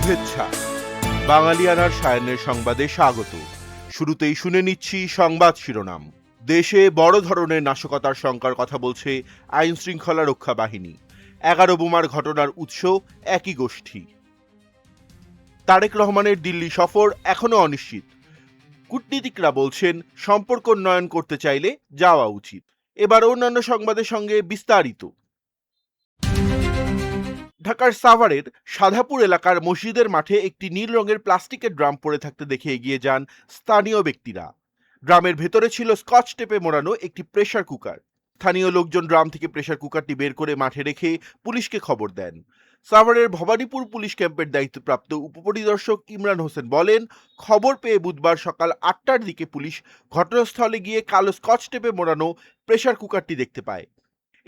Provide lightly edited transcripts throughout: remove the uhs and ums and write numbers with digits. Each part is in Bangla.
শুভেচ্ছা। বাঙালিয়ানার সায়ান্নের সংবাদে স্বাগত। শুরুতেই শুনে নিচ্ছি সংবাদ শিরোনাম। দেশে বড় ধরনের নাশকতার শঙ্কার কথা বলছে আইন শৃঙ্খলা রক্ষা বাহিনী। 11 বোমার ঘটনার উৎস একই গোষ্ঠী। তারেক রহমানের দিল্লি সফর এখনো অনিশ্চিত। কূটনীতিকরা বলছেন সম্পর্ক উন্নয়ন করতে চাইলে যাওয়া উচিত। এবার অন্যান্য সংবাদের সঙ্গে বিস্তারিত। ঢাকার সাভারের সাধাপুর এলাকার মসজিদের মাঠে একটি নীল রঙের প্লাস্টিকের ড্রাম পড়ে থাকতে দেখে এগিয়ে যান স্থানীয় ব্যক্তিরা। ড্রামের ভেতরে ছিল স্কচ টেপে মোড়ানো একটি প্রেসার কুকার। স্থানীয় লোকজন ড্রাম থেকে প্রেসার কুকারটি বের করে মাঠে রেখে পুলিশকে খবর দেন। সাভারের ভবানীপুর পুলিশ ক্যাম্পের দায়িত্বপ্রাপ্ত উপপরিদর্শক ইমরান হোসেন বলেন, খবর পেয়ে বুধবার সকাল 8টার দিকে পুলিশ ঘটনাস্থলে গিয়ে কালো স্কচ টেপে মোড়ানো প্রেসার কুকারটি দেখতে পায়।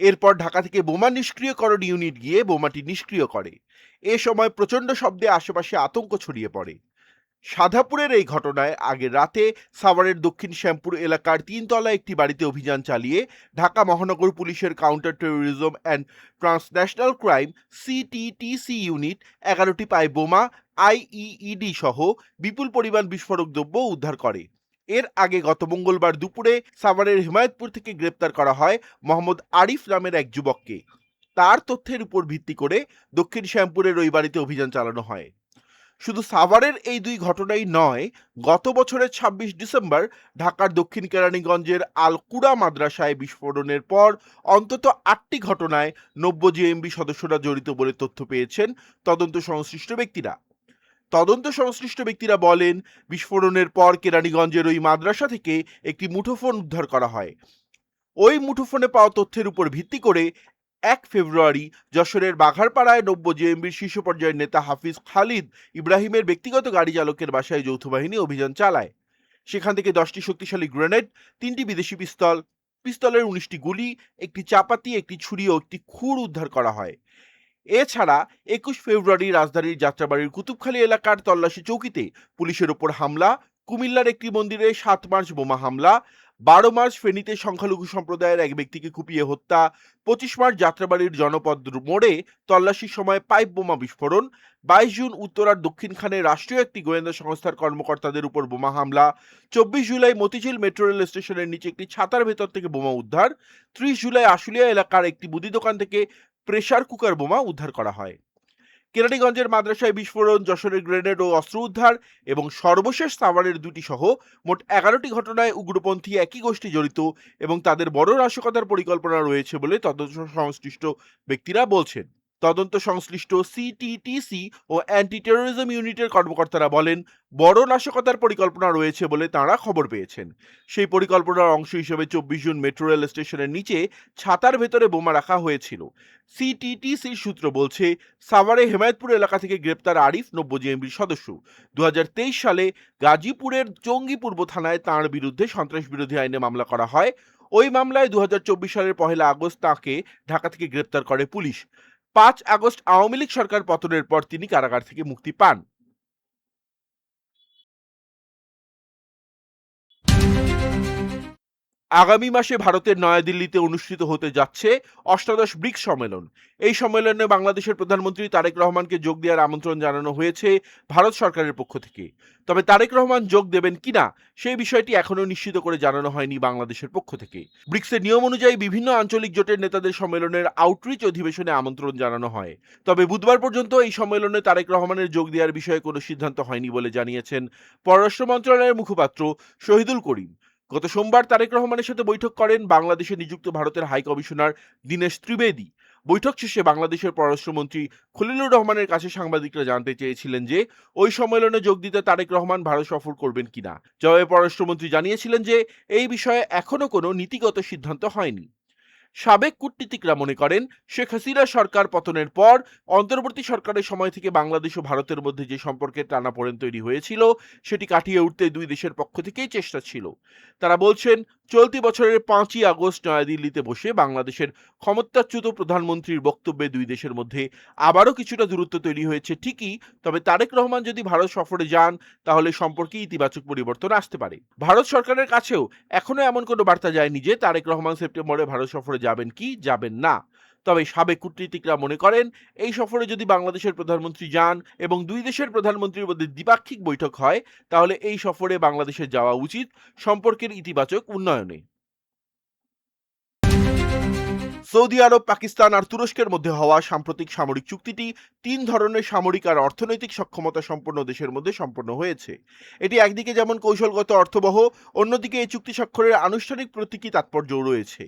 এরপর ঢাকা থেকে বোমা নিষ্ক্রিয়করণ ইউনিট গিয়ে বোমাটি নিষ্ক্রিয় করে। এ সময় প্রচণ্ড শব্দে আশেপাশে আতঙ্ক ছড়িয়ে পড়ে। সাধাপুরের এই ঘটনায় আগের রাতে সাভারের দক্ষিণ শ্যামপুর এলাকার 3তলা একটি বাড়িতে অভিযান চালিয়ে ঢাকা মহানগর পুলিশের counter terrorism and transnational crime CTTC unit 11টি পায় বোমা, আইইডি সহ বিপুল পরিমাণ বিস্ফোরক দ্রব্য উদ্ধার করে। এর আগে গত মঙ্গলবার দুপুরে সাভারের হিমায়তপুর থেকে গ্রেপ্তার করা হয় মোহাম্মদ আরিফ নামের এক যুবককে। তার তথ্যের উপর ভিত্তি করে দক্ষিণ শ্যামপুরের ওই বাড়িতে অভিযান চালানো হয়। শুধু সাভারের এই দুই ঘটনাই নয়, গত বছরের 26 ডিসেম্বর ঢাকার দক্ষিণ কেরানীগঞ্জের আল কুরা মাদ্রাসায় বিস্ফোরণের পর অন্তত 8টি ঘটনায় 90 জেএমবি সদস্যরা জড়িত বলে তথ্য পেয়েছেন তদন্ত সংশ্লিষ্ট ব্যক্তিরা বলেন, বিস্ফোরণের পর কেরানীগঞ্জের ওই মাদ্রাসা থেকে একটি মুঠোফোন উদ্ধার করা হয়। ওই মুঠোফোনে পাওয়া তথ্যের উপর ভিত্তি করে 1 ফেব্রুয়ারি যশোরের বাঘারপাড়ায় 90 জেএমবির শীর্ষ পর্যায়ের নেতা হাফিজ খালিদ ইব্রাহিমের ব্যক্তিগত গাড়ি চালকের বাসায় যৌথ বাহিনী অভিযান চালায়। সেখান থেকে 10টি শক্তিশালী গ্রেনেড, 3টি বিদেশি পিস্তলের 19টি গুলি, একটি চাপাতি, একটি ছুরি ও একটি খুর উদ্ধার করা হয়। এছাড়া 21 ফেব্রুয়ারি রাজধানীর যাত্রাবাড়ির কুতুবখালী এলাকার তল্লাশি চৌকিতে পুলিশের ওপর হামলা, কুমিল্লার একটি মন্দিরে 7 মার্চ বোমা হামলা, 12 মার্চ ফেনীতে সংখ্যালঘু সম্প্রদায়ের এক ব্যক্তিকে কুপিয়ে হত্যা, 25 মার্চ যাত্রাবাড়ির জনপদ মোড়ে তল্লাশির সময় পাইপ বোমা বিস্ফোরণ, 22 জুন উত্তরার দক্ষিণখানে রাষ্ট্রীয় একটি গোয়েন্দা সংস্থার কর্মকর্তাদের উপর বোমা হামলা, 24 জুলাই মতিঝিল মেট্রো রেল স্টেশনের নিচে একটি ছাতার ভেতর থেকে বোমা উদ্ধার, 30 জুলাই আশুলিয়া এলাকার একটি মুদি দোকান থেকে প্রেসার কুকার বোমা উদ্ধার করা হয়। কেরানীগঞ্জের মাদ্রাসায় বিস্ফোরণ, যশোরের গ্রেনেড ও অস্ত্র উদ্ধার এবং সর্বশেষ সাভারের 2টি সহ মোট 11টি ঘটনায় উগ্রপন্থী একই গোষ্ঠী জড়িত এবং তাদের বড় নাশকতার পরিকল্পনা রয়েছে বলে তদন্ত সংশ্লিষ্ট ব্যক্তিরা বলছেন। তদন্ত সংশ্লিষ্ট সিটিটিসি ও অ্যান্টি টেরোরিজম ইউনিটের কর্মকর্তারা বলেন, বড় নাশকতার পরিকল্পনা রয়েছে বলে তাঁরা খবর পেয়েছেন। সেই পরিকল্পনার অংশ হিসেবে 24 জুন মেট্রো রেল স্টেশনের নিচে ছাতার ভেতরে বোমা রাখা হয়েছিল। সিটিটিসির সূত্র বলছে, সাভারে হেমায়তপুর এলাকা থেকে গ্রেপ্তার আরিফ 90 জেএমবির সদস্য। 2023 সালে গাজীপুরের জঙ্গিপূর্ব থানায় তাঁর বিরুদ্ধে সন্ত্রাস বিরোধী আইনে মামলা করা হয়। ওই মামলায় 2024 সালের 1 আগস্ট তাঁকে ঢাকা থেকে গ্রেপ্তার করে পুলিশ। 5 আগস্ট আওয়ামী লীগ সরকার পতনের পর তিনি কারাগার থেকে মুক্তি পান। আগামী মাসে ভারতের নয়াদিল্লিতে অনুষ্ঠিত হতে যাচ্ছে অষ্টাদশ ব্রিক্স সম্মেলন। এই সম্মেলনে বাংলাদেশের প্রধানমন্ত্রী তারেক রহমানকে যোগ দেওয়ার আমন্ত্রণ জানানো হয়েছে ভারত সরকারের পক্ষ থেকে। তবে তারেক রহমান যোগ দেবেন কিনা সেই বিষয়টি এখনো নিশ্চিত করে জানানো হয়নি বাংলাদেশের পক্ষ থেকে। ব্রিক্সের নিয়ম অনুযায়ী বিভিন্ন আঞ্চলিক জোটের নেতাদের সম্মেলনের আউটরিচ অধিবেশনে আমন্ত্রণ জানানো হয়। তবে বুধবার পর্যন্ত এই সম্মেলনে তারেক রহমানের যোগ দেওয়ার বিষয়ে কোনো সিদ্ধান্ত হয়নি বলে জানিয়েছেন পররাষ্ট্র মন্ত্রণালয়ের মুখপাত্র শহীদুল করিম। গত সোমবার তারেক রহমানের সাথে বৈঠক করেন বাংলাদেশে নিযুক্ত ভারতের হাই কমিশনার দীনেশ ত্রিবেদী। বৈঠক শেষে বাংলাদেশের পররাষ্ট্রমন্ত্রী খলিলুর রহমানের কাছে সাংবাদিকরা জানতে চেয়েছিলেন যে ওই সম্মেলনে যোগ দিতে তারেক রহমান ভারত সফর করবেন কিনা। জবাবে পররাষ্ট্রমন্ত্রী জানিয়েছিলেন যে এই বিষয়ে এখনো কোনো নীতিগত সিদ্ধান্ত হয়নি। সাবেক কূটনীতিকরা মনে করেন, শেখ হাসিনা সরকার পতনের পর অন্তর্বর্তী সরকারের সময় থেকে বাংলাদেশ ও ভারতের মধ্যে যে সম্পর্কের টানাপোড়েন তৈরি হয়েছিল সেটি কাটিয়ে উঠতে দুই দেশের পক্ষ থেকেই চেষ্টা ছিল। তারা বলছেন, চলতি বছরের 5 আগস্ট নয়াদিল্লিতে বসে বাংলাদেশের ক্ষমতাচ্যুত প্রধানমন্ত্রীর বক্তব্যে দুই দেশের মধ্যে আবারও কিছুটা দূরত্ব তৈরি হয়েছে ঠিকই, তবে তারেক রহমান যদি ভারত সফরে যান তাহলে সম্পর্কে ইতিবাচক পরিবর্তন আসতে পারে। ভারত সরকারের কাছেও এখনো এমন কোনো বার্তা যায়নি যে তারেক রহমান সেপ্টেম্বরে ভারত সফরে যাবেন কি যাবেন না। তবে সাবেক কূটনীতিকরা মনে করেন এই সফরে যদি বাংলাদেশের প্রধানমন্ত্রী যান এবং দুই দেশের প্রধানমন্ত্রীর মধ্যে দ্বিপাক্ষিক বৈঠক হয় তাহলে এই সফরে বাংলাদেশের যাওয়া উচিত সম্পর্কের ইতিবাচক উন্নয়নে। সৌদি আরব, পাকিস্তান আর তুরস্কের মধ্যে হওয়া সাম্প্রতিক সামরিক চুক্তিটি ৩ ধরনের সামরিক আর অর্থনৈতিক সক্ষমতা সম্পন্ন দেশের মধ্যে সম্পন্ন হয়েছে। এটি একদিকে যেমন কৌশলগত অর্থবহ, অন্যদিকে এই চুক্তি স্বাক্ষরের আনুষ্ঠানিক প্রতীকী তাৎপর্যও রয়েছে।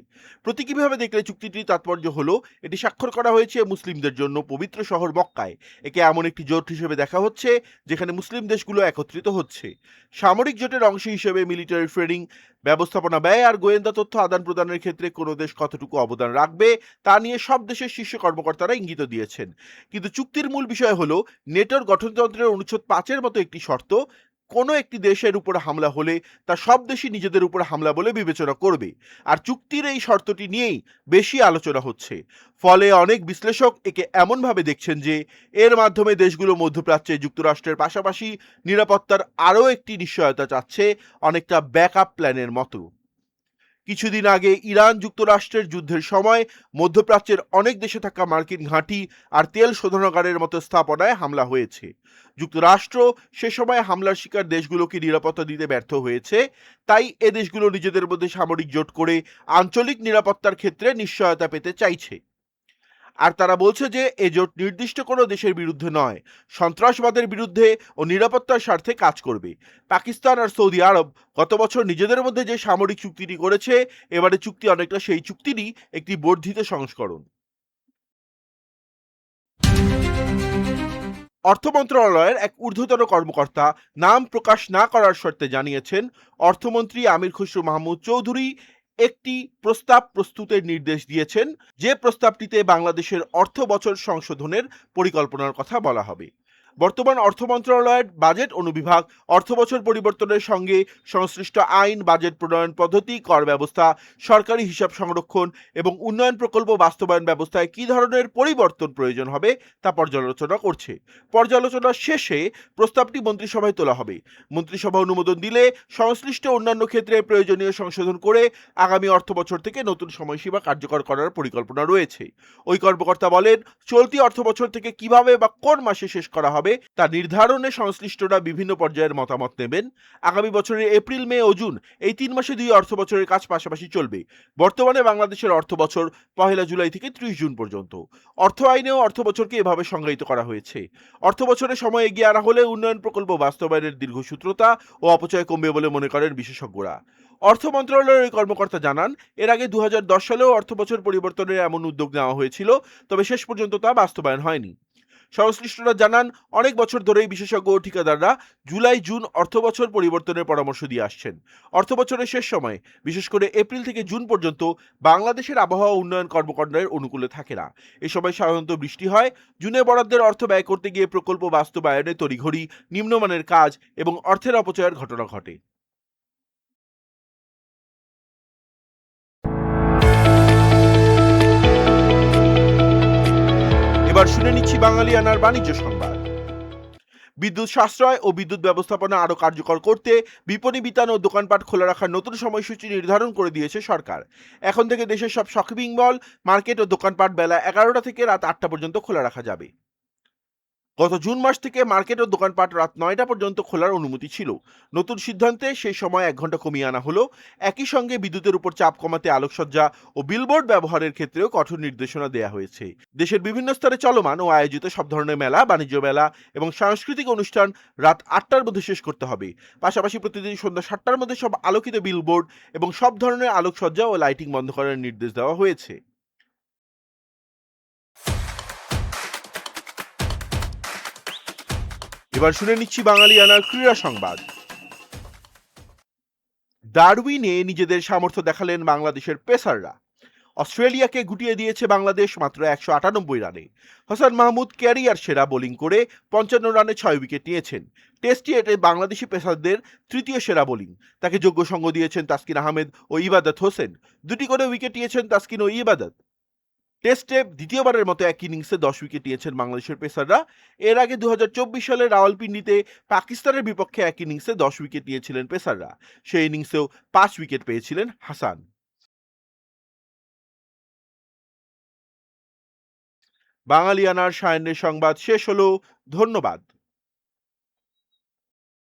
প্রতীকীভাবে দেখলে চুক্তিটির তাৎপর্য হলো এটি স্বাক্ষর করা হয়েছে মুসলিমদের জন্য পবিত্র শহর মক্কায়। একে এমন একটি জোট হিসেবে দেখা হচ্ছে যেখানে মুসলিম দেশগুলো একত্রিত হচ্ছে। সামরিক জোটের অংশ হিসেবে মিলিটারি ট্রেনিং, ব্যবস্থাপনা ব্যয় আর গোয়েন্দা তথ্য আদান প্রদানের ক্ষেত্রে কোনো দেশ কতটুকু অবদান রাখবে তা নিয়ে সব দেশের শীর্ষ কর্মকর্তারা ইঙ্গিত দিয়েছেন। কিন্তু চুক্তির মূল বিষয় হলো নেটোর গঠনতন্ত্রের অনুচ্ছেদ 5-এর মতো একটি শর্ত, কোনো একটি দেশের উপর হামলা হলে তা সব দেশই নিজেদের উপর হামলা বলে বিবেচনা করবে। আর চুক্তির এই শর্তটি নিয়েই বেশি আলোচনা হচ্ছে। ফলে অনেক বিশ্লেষক একে এমনভাবে দেখছেন যে এর মাধ্যমে দেশগুলো মধ্যপ্রাচ্যে যুক্তরাষ্ট্রের পাশাপাশি নিরাপত্তার আরও একটি নিশ্চয়তা চাচ্ছে, অনেকটা ব্যাকআপ প্ল্যানের মতো। কিছুদিন আগে ইরান যুক্তরাষ্ট্রের যুদ্ধের সময় মধ্যপ্রাচ্যের অনেক দেশে থাকা মার্কিন ঘাঁটি আর তেল শোধনাগারের মতো স্থাপনায় হামলা হয়েছে। যুক্তরাষ্ট্র সে সময় হামলার শিকার দেশগুলোকে নিরাপত্তা দিতে ব্যর্থ হয়েছে। তাই এ দেশগুলো নিজেদের মধ্যে সামরিক জোট করে আঞ্চলিক নিরাপত্তার ক্ষেত্রে নিশ্চয়তা পেতে চাইছে। আর তারা বলছে যে এ জোট নির্দিষ্ট কোনো দেশের বিরুদ্ধে নয়, সন্ত্রাসবাদের বিরুদ্ধে ও নিরাপত্তার স্বার্থে কাজ করবে। পাকিস্তান আর সৌদি আরব গত বছর নিজেদের মধ্যে যে সামরিক চুক্তিটি করেছে, এবারে চুক্তি অনেকটা সেই চুক্তিরই একটি বর্ধিত সংস্করণ। অর্থ মন্ত্রণালয়ের এক ঊর্ধ্বতন কর্মকর্তা নাম প্রকাশ না করার শর্তে জানিয়েছেন, অর্থমন্ত্রী আমির খসরু মাহমুদ চৌধুরী একটি প্রস্তাব প্রস্তুতের নির্দেশ দিয়েছেন, যে প্রস্তাবটিতে বাংলাদেশের অর্থ বছর সংশোধনের পরিকল্পনার কথা বলা হবে। বর্তমান অর্থ মন্ত্রণালয়ের বাজেট অনুবিভাগ অর্থবছর পরিবর্তনের সঙ্গে সংশ্লিষ্ট আইন, বাজেট প্রণয়ন পদ্ধতি, কর ব্যবস্থা, সরকারি হিসাব সংরক্ষণ এবং উন্নয়ন প্রকল্প বাস্তবায়ন ব্যবস্থায় কী ধরনের পরিবর্তন প্রয়োজন হবে তা পর্যালোচনা করছে। পর্যালোচনা শেষে প্রস্তাবটি মন্ত্রিসভায় তোলা হবে। মন্ত্রিসভা অনুমোদন দিলে সংশ্লিষ্ট অন্যান্য ক্ষেত্রে প্রয়োজনীয় সংশোধন করে আগামী অর্থবছর থেকে নতুন সময়সীমা কার্যকর করার পরিকল্পনা রয়েছে। ওই কর্মকর্তা বলেন, চলতি অর্থবছর থেকে কিভাবে বা কোন মাসে শেষ করা হবে তা নির্ধারণে সংশ্লিষ্টরা বিভিন্ন পর্যায়ের মতামত নেবেন। আগামী বছরের এপ্রিল, মে ও জুন এই 3 মাসে 2 অর্থ বছরের কাজ পাশাপাশি চলবে। বর্তমানে বাংলাদেশের অর্থ বছর 1 জুলাই থেকে 30 জুন পর্যন্ত। অর্থ আইনেও অর্থ বছরকে এভাবে সংজ্ঞায়িত করা হয়েছে। অর্থ বছরের সময় এগিয়ে আনা হলে উন্নয়ন প্রকল্প বাস্তবায়নের দীর্ঘসূত্রতা ও অপচয় কমবে বলে মনে করেন বিশেষজ্ঞরা। অর্থ মন্ত্রণালয়ের ওই কর্মকর্তা জানান, এর আগে 2010 সালেও অর্থ বছর পরিবর্তনের এমন উদ্যোগ নেওয়া হয়েছিল, তবে শেষ পর্যন্ত তা বাস্তবায়ন হয়নি। সংশ্লিষ্টরা জানান, অনেক বছর ধরেই বিশেষজ্ঞ ও ঠিকাদাররা জুলাই জুন অর্থবছর পরিবর্তনের পরামর্শ দিয়ে আসছেন। অর্থবছরের শেষ সময়, বিশেষ করে এপ্রিল থেকে জুন পর্যন্ত বাংলাদেশের আবহাওয়া উন্নয়ন কর্মকাণ্ডের অনুকূলে থাকে না। এ সময় সাধারণত বৃষ্টি হয়। জুনে বরাদ্দের অর্থ ব্যয় করতে গিয়ে প্রকল্প বাস্তবায়নে তড়িঘড়ি, নিম্নমানের কাজ এবং অর্থের অপচয়ের ঘটনা ঘটে। এবার শুনে নিচ্ছি বাঙালিয়ানার বাণিজ্য সংবাদ। বিদ্যুৎ সাশ্রয় ও বিদ্যুৎ ব্যবস্থাপনা আরও কার্যকর করতে বিপণী বিতান ও দোকানপাট খোলা রাখার নতুন সময়সূচি নির্ধারণ করে দিয়েছে সরকার। এখন থেকে দেশের সব শপিং মল, মার্কেট ও দোকানপাট বেলা 11টা থেকে রাত 8টা পর্যন্ত খোলা রাখা যাবে। গত জুন মাস থেকে মার্কেট ও দোকানপাট রাত 9টা পর্যন্ত খোলার অনুমতি ছিল। নতুন সিদ্ধান্তে সেই সময় 1 ঘন্টা কমিয়ে আনা হলো। একই সঙ্গে বিদ্যুতের উপর চাপ কমাতে আলোকসজ্জা ও বিলবোর্ড ব্যবহারের ক্ষেত্রেও কঠোর নির্দেশনা দেওয়া হয়েছে। দেশের বিভিন্ন স্তরে চলমান ও আয়োজিত সব ধরনের মেলা, বাণিজ্য মেলা এবং সাংস্কৃতিক অনুষ্ঠান রাত 8টার মধ্যে শেষ করতে হবে। পাশাপাশি প্রতিদিন সন্ধ্যা 7টার মধ্যে সব আলোকিত বিলবোর্ড এবং সব ধরনের আলোকসজ্জা ও লাইটিং বন্ধ করার নির্দেশ দেওয়া হয়েছে। এবার শুনে নিচ্ছি বাঙালিয়ানার ক্রীড়া সংবাদ। ডারউইনে নিজেদের সামর্থ্য দেখালেন বাংলাদেশের পেসাররা। অস্ট্রেলিয়াকে গুটিয়ে দিয়েছে বাংলাদেশ মাত্র 198 রানে। হাসান মাহমুদ ক্যারিয়ার সেরা বোলিং করে 55 রানে 6 উইকেট নিয়েছেন। টেস্টে এতে বাংলাদেশি পেসারদের তৃতীয় সেরা বোলিং। তাকে যোগ্য সঙ্গ দিয়েছেন তাসকিন আহমেদ ও ইবাদত হোসেন। 2টি করে উইকেট নিয়েছেন তাসকিন ও ইবাদত। টেস্টে দ্বিতীয়বারের মতো এক ইনিংসে 10 উইকেট নিয়েছেন বাংলাদেশের পেসাররা। এর আগে 2024 সালে রাওয়ালপিন্ডিতে পাকিস্তানের বিপক্ষে এক ইনিংসে 10 উইকেট নিয়েছিলেন পেসাররা। সেই ইনিংসেও 5 উইকেট পেয়েছিলেন হাসান। বাঙালিয়ানার সায়াহ্নের সংবাদ শেষ হলো। ধন্যবাদ।